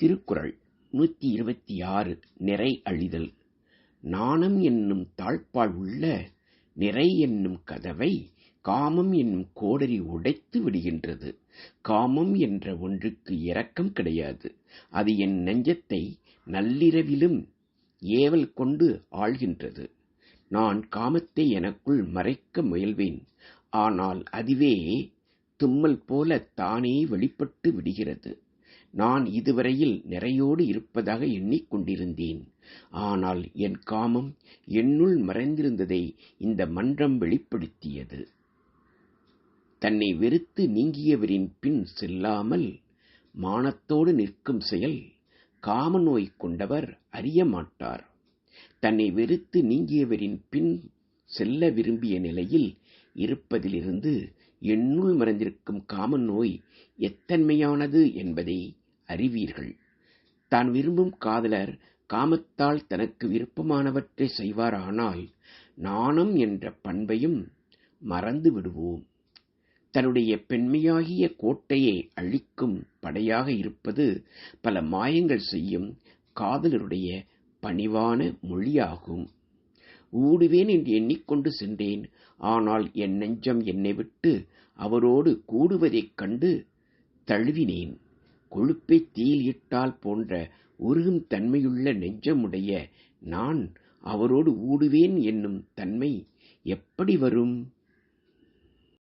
திருக்குறள் 126 நிறை அழிதல். நாணம் என்னும் தாழ்ப்பாள் உள்ள நிறை என்னும் கதவை காமம் என்னும் கோடரி உடைத்து விடுகின்றது. காமம் என்ற ஒன்றுக்கு இரக்கம் கிடையாது. அது என் நெஞ்சத்தை நள்ளிரவிலும் ஏவல் கொண்டு ஆள்கின்றது. நான் காமத்தை எனக்குள் மறைக்க முயல்வேன். ஆனால் அதுவே தும்மல் போல தானே வெளிப்பட்டு விடுகிறது. நான் இதுவரையில் நிறையோடு இருப்பதாக எண்ணிக்கொண்டிருந்தேன். ஆனால் என் காமம் என்னுள் மறைந்திருந்ததை இந்த மன்றம் வெளிப்படுத்தியது. தன்னை வெறுத்து நீங்கியவரின் பின் செல்லாமல் மானத்தோடு நிற்கும் செயல் காம நோய் கொண்டவர் அறிய மாட்டார். தன்னை வெறுத்து நீங்கியவரின் பின் செல்ல விரும்பிய நிலையில் இருப்பதிலிருந்து என்னுள் மறைந்திருக்கும் காம நோய் எத்தன்மையானது என்பதை அறிவீர்கள். தான் விரும்பும் காதலர் காமத்தால் தனக்கு விருப்பமானவற்றை செய்வாரானால் நாணம் என்ற பண்பையும் மறந்து விடுவோம். தன்னுடைய பெண்மையாகிய கோட்டையை அழிக்கும் படையாக இருப்பது பல மாயங்கள் செய்யும் காதலருடைய பணிவான மொழியாகும். ஊடுவேன் என்று எண்ணிக்கொண்டு சென்றேன். ஆனால் என் நெஞ்சம் என்னை விட்டு அவரோடு கூடுவதைக் கண்டு தழுவினேன். கொழுப்பை தீயில் இட்டால் போன்ற உருகும் தன்மையுள்ள நெஞ்சமுடைய நான் அவரோடு ஊடுவேன் என்னும் தன்மை எப்படி வரும்?